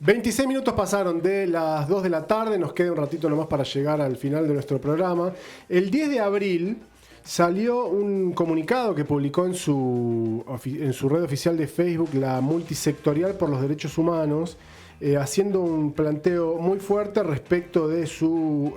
26 minutos pasaron de las 2 de la tarde, nos queda un ratito nomás para llegar al final de nuestro programa. El 10 de abril salió un comunicado que publicó en su red oficial de Facebook, la Multisectorial por los Derechos Humanos, haciendo un planteo muy fuerte respecto de su,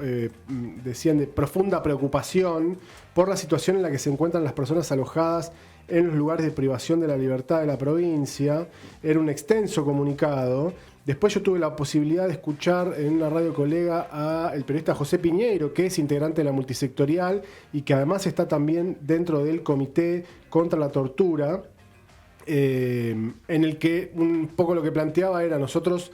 decían, de profunda preocupación por la situación en la que se encuentran las personas alojadas en los lugares de privación de la libertad de la provincia. Era un extenso comunicado. Después yo tuve la posibilidad de escuchar en una radio colega al periodista José Piñeiro, que es integrante de la Multisectorial y que además está también dentro del Comité contra la Tortura, en el que un poco lo que planteaba era: nosotros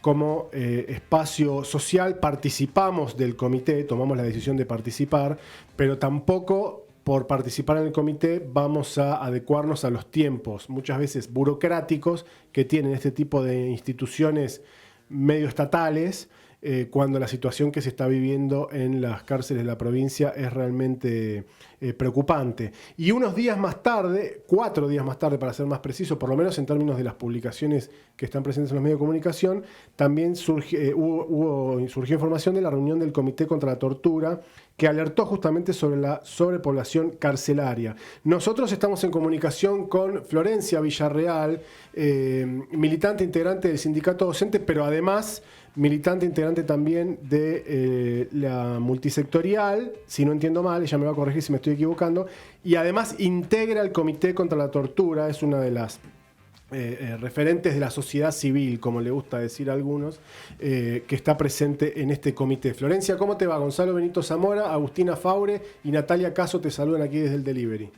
como espacio social participamos del comité, tomamos la decisión de participar, pero tampoco por participar en el comité vamos a adecuarnos a los tiempos, muchas veces burocráticos, que tienen este tipo de instituciones medio estatales, cuando la situación que se está viviendo en las cárceles de la provincia es realmente preocupante. Y unos días más tarde, 4 días más tarde para ser más preciso, por lo menos en términos de las publicaciones que están presentes en los medios de comunicación, también surgió información de la reunión del Comité contra la Tortura, que alertó justamente sobre la sobrepoblación carcelaria. Nosotros estamos en comunicación con Florencia Villarreal, militante integrante del sindicato docente, pero además militante integrante también de la Multisectorial, si no entiendo mal, ella me va a corregir si me estoy equivocando, y además integra el Comité contra la Tortura, es una de las referentes de la sociedad civil, como le gusta decir a algunos, que está presente en este comité. Florencia, ¿cómo te va? Gonzalo Benito Zamora, Agustina Faure y Natalia Caso te saludan aquí desde el Delivery.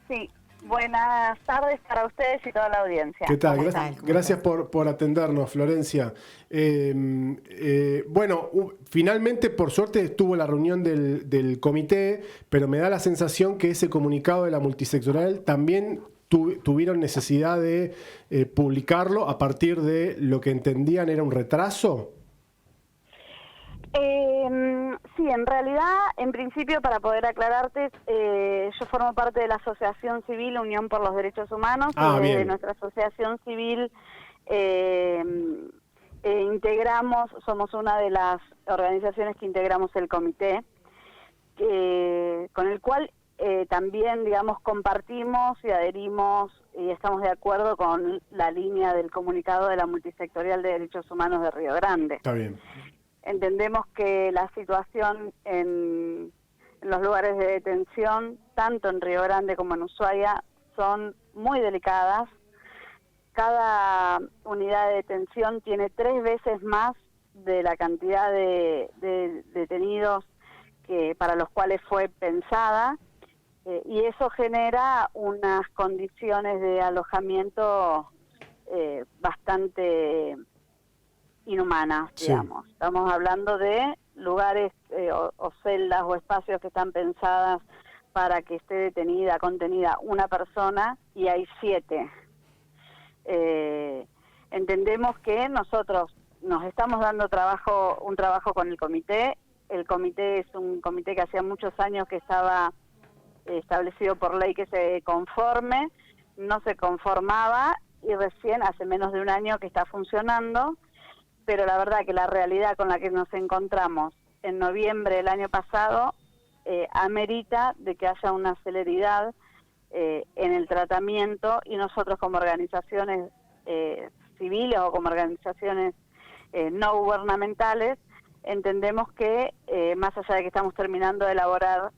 Sí, buenas tardes para ustedes y toda la audiencia. ¿Qué tal? Gracias por atendernos, Florencia. Bueno, finalmente, por suerte, estuvo la reunión del comité, pero me da la sensación que ese comunicado de la Multisectorial también tuvieron necesidad de publicarlo a partir de lo que entendían era un retraso. Sí, en realidad, en principio, para poder aclararte, yo formo parte de la Asociación Civil Unión por los Derechos Humanos, y de nuestra Asociación Civil somos una de las organizaciones que integramos el comité, con el cual también, digamos, compartimos y adherimos y estamos de acuerdo con la línea del comunicado de la Multisectorial de Derechos Humanos de Río Grande. Está bien. Entendemos que la situación en los lugares de detención, tanto en Río Grande como en Ushuaia, son muy delicadas. Cada unidad de detención tiene 3 veces más de la cantidad de detenidos para los cuales fue pensada, y eso genera unas condiciones de alojamiento bastante inhumanas, digamos. Sí. Estamos hablando de lugares o celdas o espacios que están pensadas para que esté contenida una persona, y hay 7. Entendemos que nosotros nos estamos dando un trabajo con el comité. El comité es un comité que hacía muchos años que estaba establecido por ley que se conforme, no se conformaba, y recién hace menos de un año que está funcionando. Pero la verdad que la realidad con la que nos encontramos en noviembre del año pasado amerita de que haya una celeridad en el tratamiento, y nosotros como organizaciones civiles o como organizaciones no gubernamentales entendemos que más allá de que estamos terminando de elaborar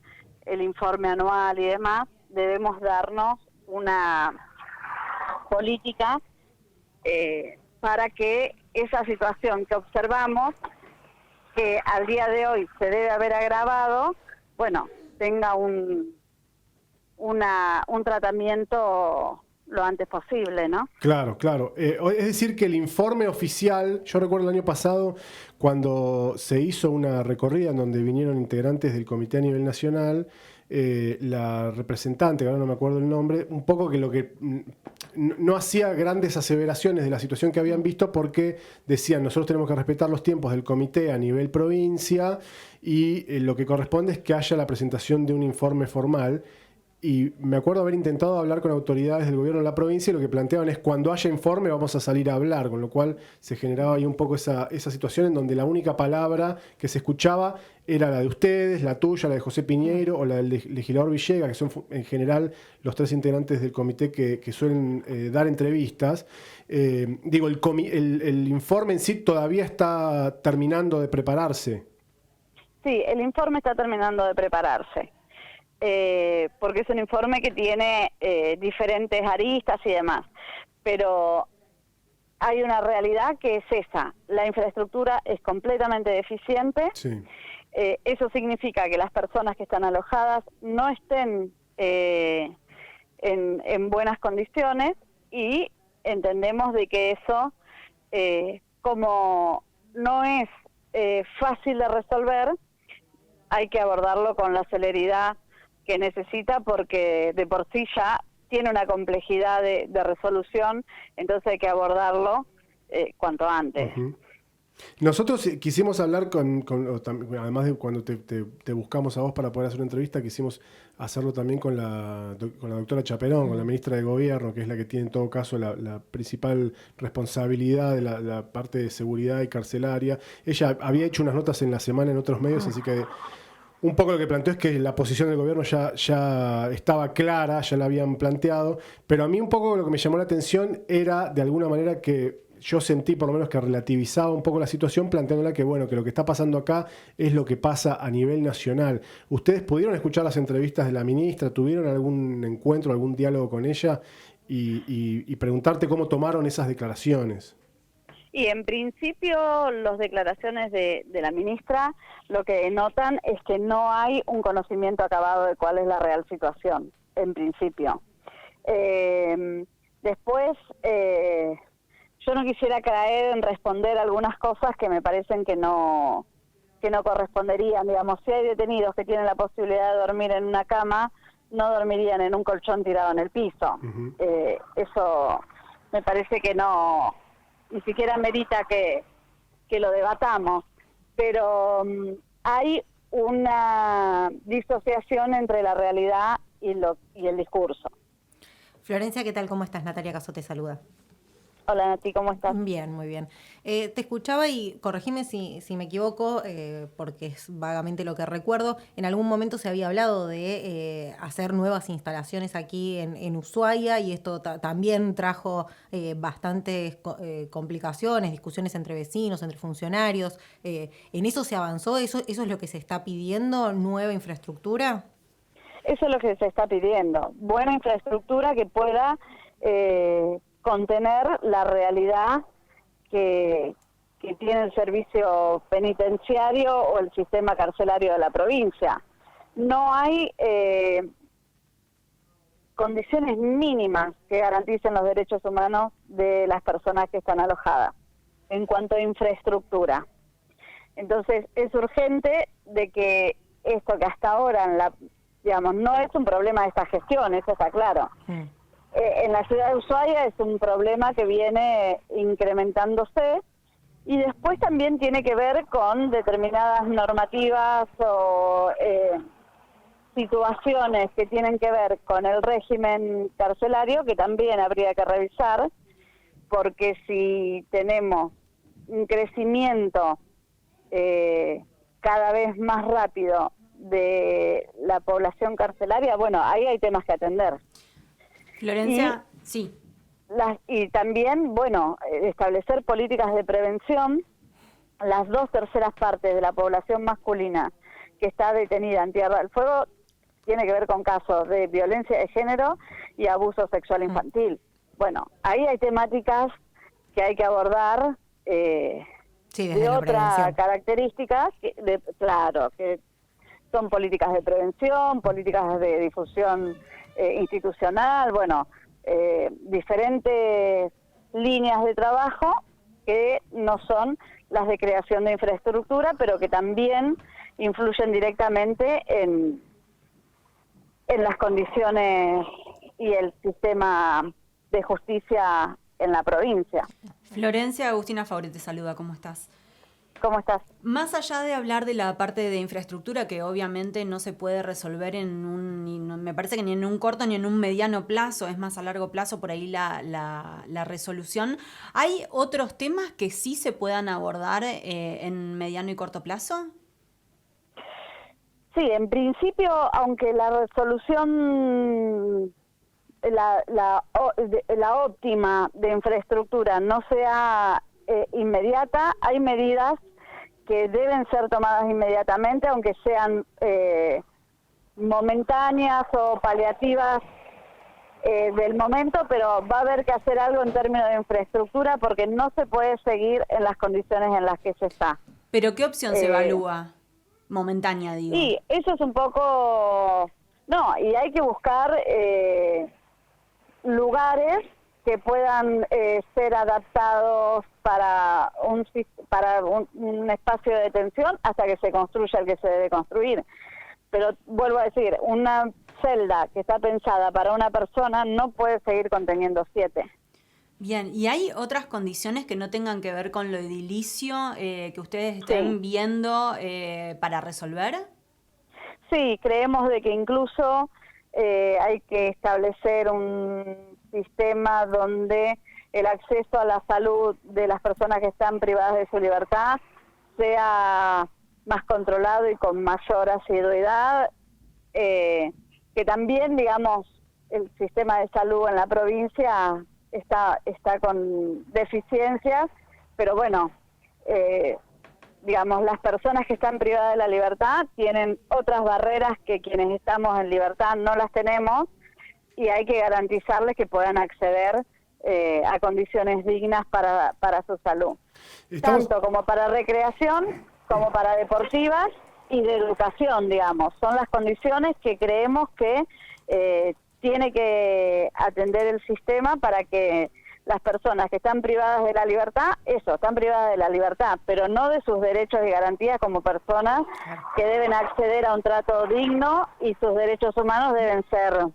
el informe anual y demás, debemos darnos una política para que esa situación que observamos, que al día de hoy se debe haber agravado, bueno, tenga un tratamiento lo antes posible, ¿no? Claro, claro. Es decir, que el informe oficial, yo recuerdo el año pasado cuando se hizo una recorrida en donde vinieron integrantes del comité a nivel nacional, la representante, que ahora no me acuerdo el nombre, un poco que lo que no hacía grandes aseveraciones de la situación que habían visto, porque decían: nosotros tenemos que respetar los tiempos del comité a nivel provincia, y lo que corresponde es que haya la presentación de un informe formal. y me acuerdo haber intentado hablar con autoridades del gobierno de la provincia y lo que planteaban es cuando haya informe vamos a salir a hablar, con lo cual se generaba ahí un poco esa situación en donde la única palabra que se escuchaba era la de ustedes, la tuya, la de José Piñeiro o la del legislador Villega, que son en general los 3 integrantes del comité que suelen dar entrevistas. Digo, el informe en sí todavía está terminando de prepararse. Sí, el informe está terminando de prepararse. Porque es un informe que tiene diferentes aristas y demás, pero hay una realidad que es esa: la infraestructura es completamente deficiente. Sí. Eso significa que las personas que están alojadas no estén en buenas condiciones, y entendemos de que eso, como no es fácil de resolver, hay que abordarlo con la celeridad que necesita, porque de por sí ya tiene una complejidad de resolución, entonces hay que abordarlo cuanto antes. Uh-huh. Nosotros quisimos hablar además de cuando te buscamos a vos para poder hacer una entrevista, quisimos hacerlo también con la doctora Chaperón, con la ministra de Gobierno, que es la que tiene en todo caso la principal responsabilidad de la parte de seguridad y carcelaria. Ella había hecho unas notas en la semana en otros medios, así que un poco lo que planteó es que la posición del gobierno ya estaba clara, ya la habían planteado, pero a mí un poco lo que me llamó la atención era de alguna manera que yo sentí por lo menos que relativizaba un poco la situación, planteándola que bueno, que lo que está pasando acá es lo que pasa a nivel nacional. ¿Ustedes pudieron escuchar las entrevistas de la ministra? ¿Tuvieron algún encuentro, algún diálogo con ella? Y preguntarte cómo tomaron esas declaraciones. Y en principio las declaraciones de la ministra lo que denotan es que no hay un conocimiento acabado de cuál es la real situación, en principio. Después, yo no quisiera caer en responder algunas cosas que me parecen que no corresponderían. Digamos, si hay detenidos que tienen la posibilidad de dormir en una cama, no dormirían en un colchón tirado en el piso. Uh-huh. Eso me parece que no, ni siquiera merita que lo debatamos, pero hay una disociación entre la realidad y el discurso. Florencia, ¿qué tal? ¿Cómo estás? Natalia Caso te saluda. Hola Nati, ¿cómo estás? Bien, muy bien. Te escuchaba y corregime si me equivoco, porque es vagamente lo que recuerdo. En algún momento se había hablado de hacer nuevas instalaciones aquí en Ushuaia, y esto también trajo bastantes complicaciones, discusiones entre vecinos, entre funcionarios. ¿En eso se avanzó? ¿Eso es lo que se está pidiendo? ¿Nueva infraestructura? Eso es lo que se está pidiendo. Buena infraestructura que pueda contener la realidad que tiene el servicio penitenciario o el sistema carcelario de la provincia. No hay condiciones mínimas que garanticen los derechos humanos de las personas que están alojadas en cuanto a infraestructura. Entonces es urgente de que esto que hasta ahora digamos, no es un problema de esta gestión, eso está claro. En la ciudad de Ushuaia es un problema que viene incrementándose, y después también tiene que ver con determinadas normativas o situaciones que tienen que ver con el régimen carcelario, que también habría que revisar, porque si tenemos un crecimiento cada vez más rápido de la población carcelaria, bueno, ahí hay temas que atender. Florencia, sí. Y también, bueno, establecer políticas de prevención. Las 2/3 partes de la población masculina que está detenida en Tierra del Fuego tiene que ver con casos de violencia de género y abuso sexual infantil. Bueno, ahí hay temáticas que hay que abordar de otras características, claro, que son políticas de prevención, políticas de difusión institucional, bueno, diferentes líneas de trabajo que no son las de creación de infraestructura, pero que también influyen directamente en las condiciones y el sistema de justicia en la provincia. Florencia, Agustina Faure te saluda, ¿cómo estás? ¿Cómo estás? Más allá de hablar de la parte de infraestructura, que obviamente no se puede resolver me parece que ni en un corto ni en un mediano plazo, es más a largo plazo por ahí la resolución, ¿hay otros temas que sí se puedan abordar en mediano y corto plazo? Sí, en principio, aunque la resolución, la óptima de infraestructura no sea inmediata, hay medidas que deben ser tomadas inmediatamente, aunque sean momentáneas o paliativas del momento, pero va a haber que hacer algo en términos de infraestructura porque no se puede seguir en las condiciones en las que se está. ¿Pero qué opción se evalúa? Momentánea, digo. Y eso es un poco... No, y hay que buscar lugares que puedan ser adaptados para un espacio de detención hasta que se construya el que se debe construir. Pero vuelvo a decir, una celda que está pensada para una persona no puede seguir conteniendo 7. Bien, ¿y hay otras condiciones que no tengan que ver con lo edilicio que ustedes estén viendo para resolver? Sí, creemos de que incluso hay que establecer un sistema donde el acceso a la salud de las personas que están privadas de su libertad sea más controlado y con mayor asiduidad, que también, digamos, el sistema de salud en la provincia está con deficiencias, pero bueno, digamos, las personas que están privadas de la libertad tienen otras barreras que quienes estamos en libertad no las tenemos, y hay que garantizarles que puedan acceder a condiciones dignas para su salud. Tanto como para recreación, como para deportivas y de educación, digamos. Son las condiciones que creemos que tiene que atender el sistema para que las personas que están privadas de la libertad, están privadas de la libertad, pero no de sus derechos y garantías como personas que deben acceder a un trato digno, y sus derechos humanos deben ser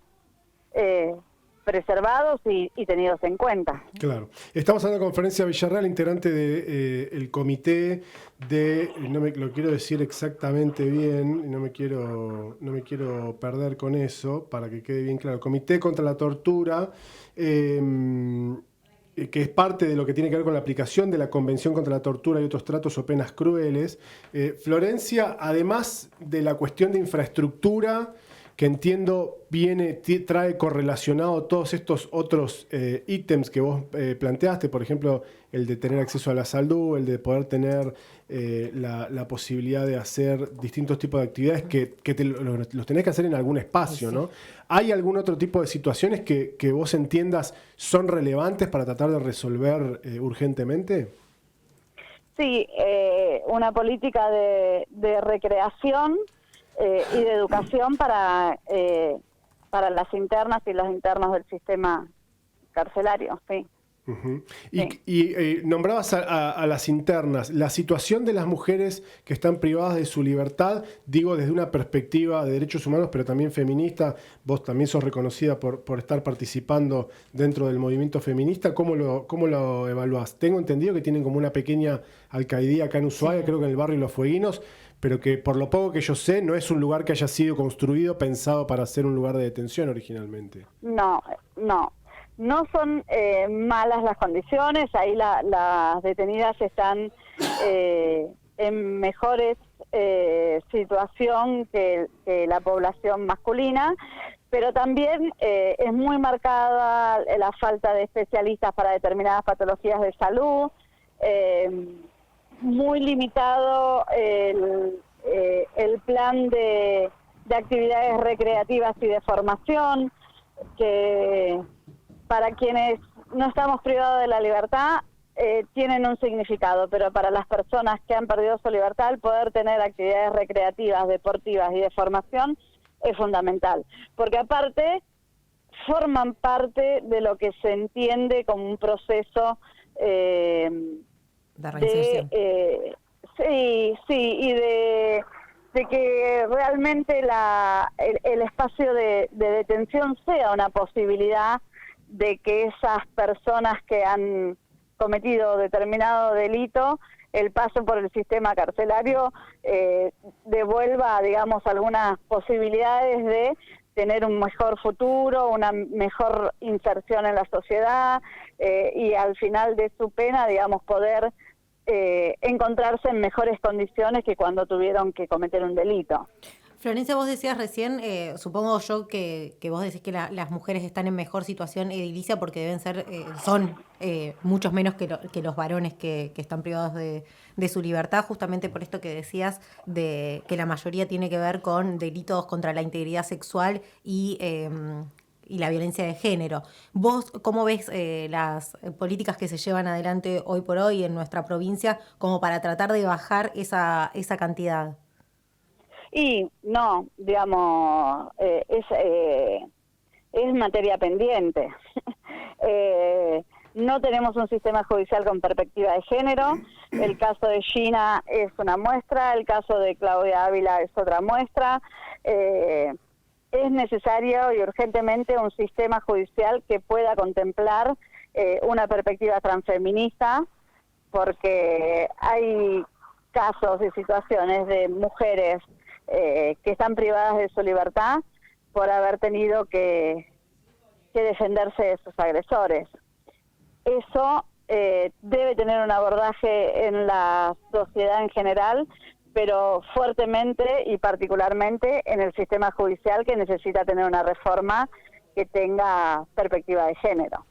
preservados y tenidos en cuenta. Claro. Estamos hablando con Florencia Villarreal, integrante del comité de, lo quiero decir exactamente bien, no me quiero perder con eso, para que quede bien claro. Comité contra la tortura, que es parte de lo que tiene que ver con la aplicación de la Convención contra la Tortura y otros tratos o penas crueles. Florencia, además de la cuestión de infraestructura, que entiendo trae correlacionado todos estos otros ítems que vos planteaste, por ejemplo, el de tener acceso a la salud, el de poder tener la posibilidad de hacer distintos tipos de actividades que los tenés que hacer en algún espacio, ¿no? ¿Hay algún otro tipo de situaciones que vos entiendas son relevantes para tratar de resolver urgentemente? Sí, una política de recreación y de educación para las internas y los internos del sistema carcelario, sí. Uh-huh. Y nombrabas a las internas. La situación de las mujeres que están privadas de su libertad, digo desde una perspectiva de derechos humanos, pero también feminista. Vos también sos reconocida por estar participando dentro del movimiento feminista. ¿Cómo lo evaluás? Tengo entendido que tienen como una pequeña alcaidía acá en Ushuaia, creo que en el barrio Los Fueguinos, pero que por lo poco que yo sé no es un lugar que haya sido construido pensado para ser un lugar de detención originalmente. No son malas las condiciones. Ahí las detenidas están en mejores situación que la población masculina, pero también es muy marcada la falta de especialistas para determinadas patologías de salud, muy limitado el plan de actividades recreativas y de formación, que para quienes no estamos privados de la libertad tienen un significado, pero para las personas que han perdido su libertad, el poder tener actividades recreativas, deportivas y de formación es fundamental, porque aparte forman parte de lo que se entiende como un proceso de reinserción. Sí, y de que realmente el espacio de detención sea una posibilidad de que esas personas que han cometido determinado delito, el paso por el sistema carcelario devuelva, digamos, algunas posibilidades de tener un mejor futuro, una mejor inserción en la sociedad y al final de su pena, digamos, poder encontrarse en mejores condiciones que cuando tuvieron que cometer un delito. Florencia, vos decías recién, supongo yo que vos decís que las mujeres están en mejor situación edilicia porque deben ser, son muchos menos que los varones que están privados de su libertad, justamente por esto que decías de que la mayoría tiene que ver con delitos contra la integridad sexual y la violencia de género. ¿Vos cómo ves las políticas que se llevan adelante hoy por hoy en nuestra provincia como para tratar de bajar esa cantidad? Y no, digamos, es materia pendiente. No tenemos un sistema judicial con perspectiva de género. El caso de Gina es una muestra, el caso de Claudia Ávila es otra muestra. Es necesario y urgentemente un sistema judicial que pueda contemplar una perspectiva transfeminista, porque hay casos y situaciones de mujeres que están privadas de su libertad por haber tenido que defenderse de sus agresores. Eso debe tener un abordaje en la sociedad en general, pero fuertemente y particularmente en el sistema judicial, que necesita tener una reforma que tenga perspectiva de género.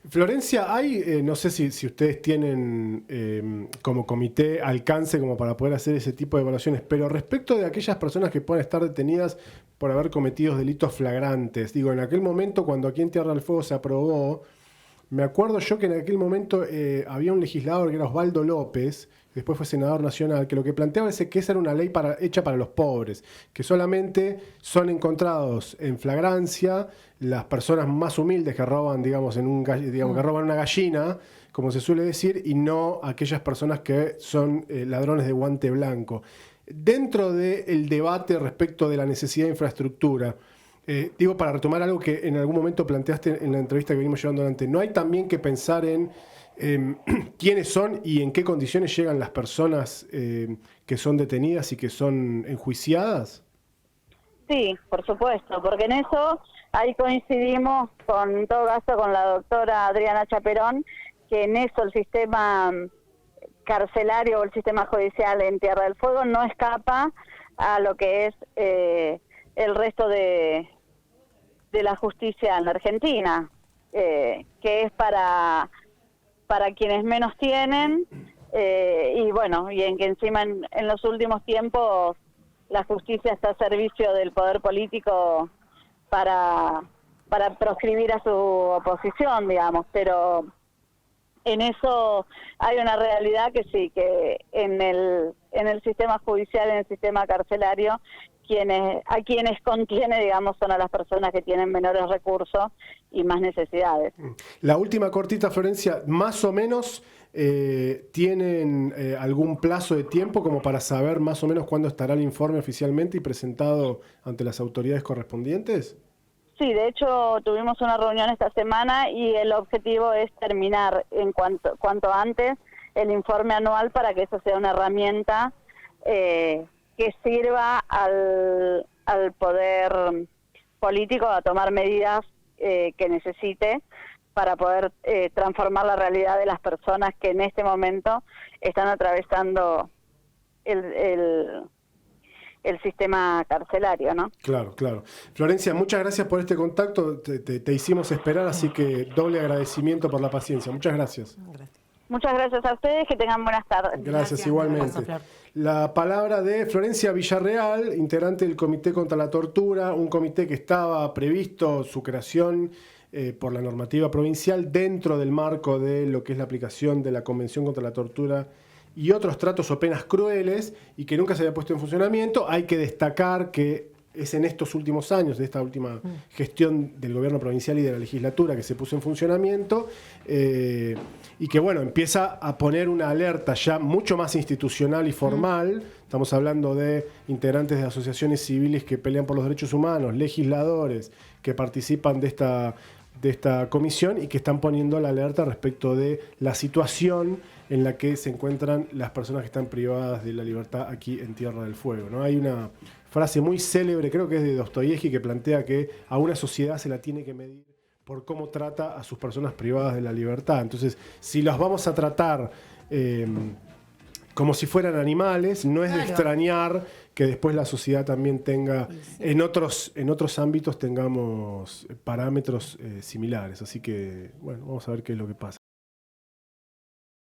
Florencia, hay, no sé si ustedes tienen como comité alcance como para poder hacer ese tipo de evaluaciones, pero respecto de aquellas personas que puedan estar detenidas por haber cometido delitos flagrantes, digo, en aquel momento cuando aquí en Tierra del Fuego se aprobó, me acuerdo yo que en aquel momento había un legislador que era Osvaldo López, que después fue senador nacional, que lo que planteaba es que esa era una ley hecha para los pobres, que solamente son encontrados en flagrancia las personas más humildes que roban, digamos, que roban una gallina, como se suele decir, y no aquellas personas que son ladrones de guante blanco. Dentro del debate respecto de la necesidad de infraestructura, digo, para retomar algo que en algún momento planteaste en la entrevista que venimos llevando adelante, ¿no hay también que pensar en quiénes son y en qué condiciones llegan las personas que son detenidas y que son enjuiciadas? Sí, por supuesto, porque en eso ahí coincidimos en todo caso con la doctora Adriana Chaperón, que en eso el sistema carcelario o el sistema judicial en Tierra del Fuego no escapa a lo que es el resto de la justicia en la Argentina, que es para quienes menos tienen, y bueno, y en que encima en los últimos tiempos la justicia está a servicio del poder político para proscribir a su oposición, digamos, pero en eso hay una realidad que sí, que en el sistema judicial, en el sistema carcelario, a quienes contiene, digamos, son a las personas que tienen menores recursos y más necesidades. La última cortita, Florencia, más o menos ¿tienen algún plazo de tiempo como para saber más o menos cuándo estará el informe oficialmente y presentado ante las autoridades correspondientes? Sí, de hecho tuvimos una reunión esta semana y el objetivo es terminar en cuanto antes el informe anual para que eso sea una herramienta que sirva al poder político a tomar medidas que necesite para poder transformar la realidad de las personas que en este momento están atravesando el sistema carcelario, ¿no? Claro, claro. Florencia, muchas gracias por este contacto. Te hicimos esperar, así que doble agradecimiento por la paciencia. Muchas gracias. Muchas gracias a ustedes, que tengan buenas tardes. Gracias igualmente. La palabra de Florencia Villarreal, integrante del Comité contra la Tortura, un comité que estaba previsto su creación por la normativa provincial dentro del marco de lo que es la aplicación de la Convención contra la Tortura y otros tratos o penas crueles, y que nunca se había puesto en funcionamiento. Hay que destacar que es en estos últimos años, de esta última gestión del gobierno provincial y de la legislatura, que se puso en funcionamiento, y que, bueno, empieza a poner una alerta ya mucho más institucional y formal. Estamos hablando de integrantes de asociaciones civiles que pelean por los derechos humanos, legisladores que participan de de esta comisión y que están poniendo la alerta respecto de la situación en la que se encuentran las personas que están privadas de la libertad aquí en Tierra del Fuego, ¿no? Hay una frase muy célebre, creo que es de Dostoyevsky, que plantea que a una sociedad se la tiene que medir por cómo trata a sus personas privadas de la libertad. Entonces, si las vamos a tratar como si fueran animales, no es de extrañar que después la sociedad también tenga, en otros ámbitos tengamos parámetros similares. Así que, bueno, vamos a ver qué es lo que pasa.